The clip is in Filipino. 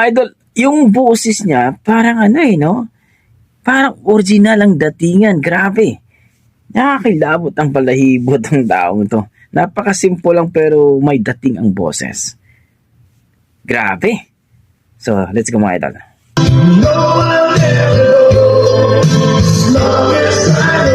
idol, yung boses niya, parang ano no? Parang original ang datingan. Grabe. Nakakilabot ang balahibot ng taong to. Napakasimple lang pero may dating ang boses. Grabe. So, let's go mga idol. No, I'll never go as long as I